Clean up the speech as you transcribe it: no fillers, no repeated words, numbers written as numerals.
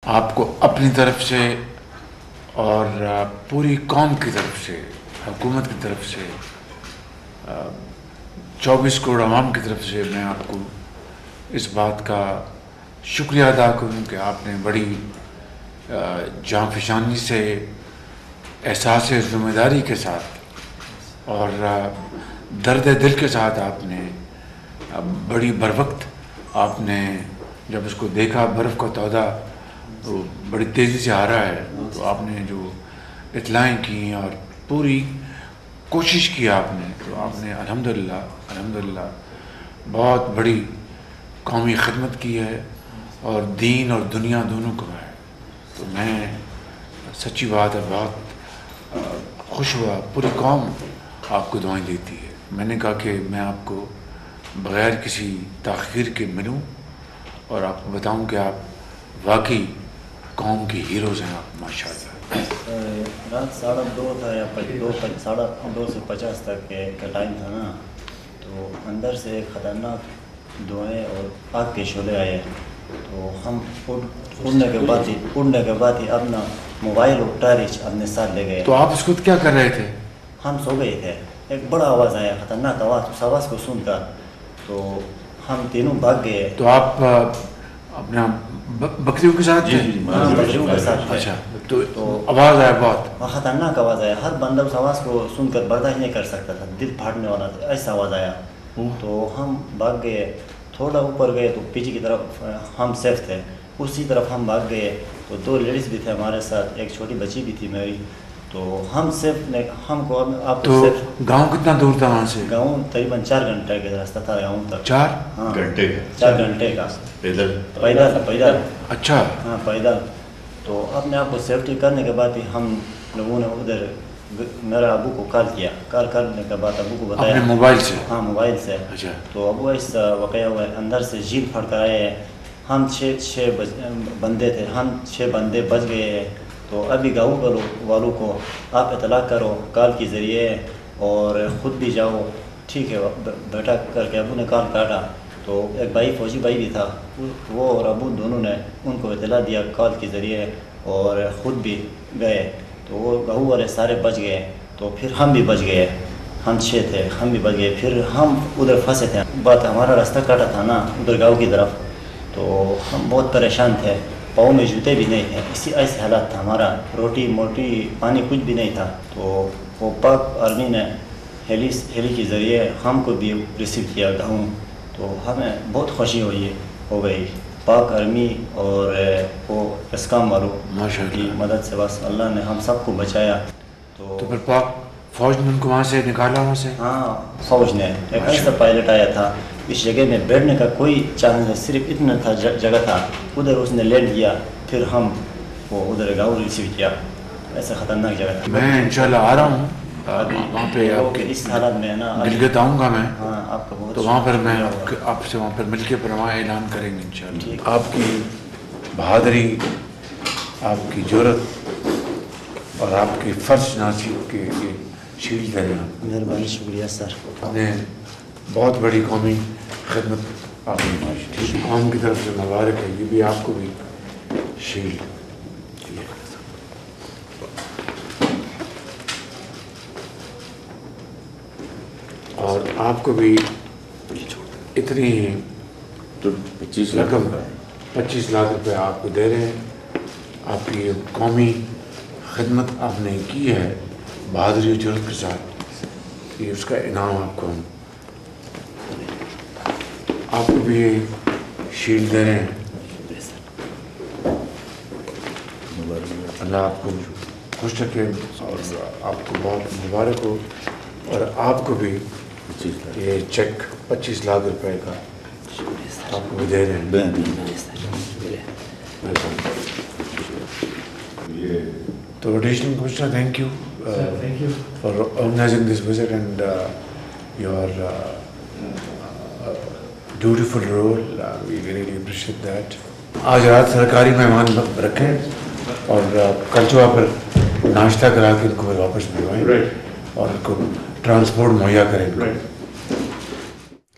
آپ کو اپنی طرف سے اور پوری قوم کی طرف سے، حکومت کی طرف سے، 24 کروڑ عوام کی طرف سے میں آپ کو اس بات کا شکریہ ادا کروں کہ آپ نے بڑی جانفشانی سے، احساس ذمہ داری کے ساتھ اور درد دل کے ساتھ آپ نے بڑی بروقت آپ نے جب اس کو دیکھا برف کا تودہ تو بڑی تیزی سے آ رہا ہے، تو آپ نے جو اطلاعیں کی اور پوری کوشش کی آپ نے، تو آپ نے الحمدللہ بہت بڑی قومی خدمت کی ہے اور دین اور دنیا دونوں کو ہے. تو میں سچی بات ہے بہت خوش ہوا، پوری قوم آپ کو دعائیں دیتی ہے. میں نے کہا کہ میں آپ کو بغیر کسی تاخیر کے ملوں اور آپ کو بتاؤں کہ آپ واقعی قوم کی ہیروز ہیں آپ، ماشاء اللہ. رات 2:30 تھا یا 2 سے 50 تک کا ٹائم تھا نا، تو اندر سے خطرناک دعائیں اور آگ کے شعلے آئے. تو ہم اڑنے کے بعد ہی اپنا موبائل اور ٹارچ اپنے ساتھ لے گئے. تو آپ اس وقت کیا کر رہے تھے؟ ہم سو گئے تھے. ایک بڑا آواز آیا، خطرناک آواز. اس آواز کو سن کر تو ہم تینوں بھاگ گئے. تو آپ اپنا بکریوں کے ساتھ تھے؟ بکریوں کے ساتھ تھے. اچھا، تو آواز آیا بہت خطرناک آواز آیا. ہر بندہ اس آواز کو سن کر برداشت نہیں کر سکتا تھا، دل پھاڑنے والا تھا، ایسا آواز آیا. تو ہم بھاگ گئے. تھوڑا اوپر گئے تو پیچھے کی طرف ہم سیف تھے، اسی طرف ہم بھاگ گئے. تو 2 لیڈیز بھی تھے ہمارے ساتھ، ایک چھوٹی بچی بھی تھی میری. تو ہم سیف نے ہم کو آپ تو گاؤں کتنا دور تھا وہاں سے؟ گاؤں تقریباً 4 گھنٹے کا راستہ تھا گاؤں تک. 4 گھنٹے کا پیدل. اچھا. ہاں پیدل. تو اپنے آپ کو سیفٹی کرنے کے بعد ہی ہم لوگوں نے ادھر میرا ابو کو کال کیا. کال کرنے کے بعد ابو کو بتایا اپنے موبائل سے؟ ہاں موبائل سے. اچھا. تو ابو ایسا واقعہ ہوا ہے، اندر سے جھیل پھڑ کر آئے ہیں. ہم 6 بندے تھے، ہم 6 بندے بچ گئے ہیں. تو ابھی گاؤں والوں کو آپ اطلاع کرو کال کے ذریعے اور خود بھی جاؤ. ٹھیک ہے بیٹا کر کے ابو نے کال کاٹا. تو ایک بھائی فوجی بھائی بھی تھا، وہ اور ابو دونوں نے ان کو اطلاع دیا کال کے ذریعے اور خود بھی گئے. تو وہ گاؤں والے سارے بچ گئے. تو پھر ہم بھی بچ گئے. ہم 6 تھے، ہم بھی بچ گئے. پھر ہم ادھر پھنسے تھے. بات ہمارا راستہ کاٹا تھا نا ادھر گاؤں کی طرف. تو ہم بہت پریشان تھے، پاؤں میں جوتے بھی نہیں تھے. ایسے حالات تھا ہمارا. روٹی موٹی پانی کچھ بھی نہیں تھا. تو وہ پاک آرمی نے ہیلی کے ذریعے ہم کو بھی ریسیو کیا گاؤں. تو ہمیں بہت خوشی ہو گئی پاک آرمی اور وہ اسکام والوں کی مدد سے. بس اللہ نے ہم سب کو بچایا. تو پھر پاک فوج نے ان کو وہاں سے نکالا وہاں سے؟ ہاں فوج نے. ایک ایسا پائلٹ آیا تھا، اس جگہ میں بیٹھنے کا کوئی چانس نہیں، صرف اتنا تھا جگہ تھا، ادھر اس نے لینڈ کیا. پھر ہم وہ ادھر گاؤں ریسیو کیا. ایسا خطرناک جگہ تھا. میں انشاءاللہ آ رہا ہوں وہاں پہ. اس حالات میں نا گلگت آؤں گا میں. ہاں آپ کا بہت. تو وہاں پر میں آپ سے وہاں پر مل کے پرواہ اعلان کریں گے انشاءاللہ. آپ کی بہادری، آپ کی جرأت اور آپ کی فرض شناسی کے لیے شیلڈ ہے. مہربانی، شکریہ سر. آپ نے بہت بڑی قومی خدمت آپ نے قوم کی طرف سے مبارک ہے. یہ بھی آپ کو بھی شیلڈ. اور آپ کو بھی اتنی رقم 25 لاکھ روپے آپ کو دے رہے ہیں. آپ کی قومی خدمت آپ نے کی ہے بہادری و جرأت کے ساتھ، یہ اس کا انعام آپ کو ہم آپ کو بھی شیلڈ دے رہے ہیں. اللہ آپ کو خوش رکھے اور آپ کو بہت مبارک ہو. اور آپ کو بھی یہ چیک 25 لاکھ روپے کا آپ کو بھی دے رہے ہیں. تو additional commissioner thank you for organizing this visit and your beautiful role. We really appreciate that. آج رات سرکاری مہمان رکھیں اور کل صبح پر ناشتہ کرا کے ان کو واپس بھجوائیں اور ان کو ٹرانسپورٹ مہیا کریں.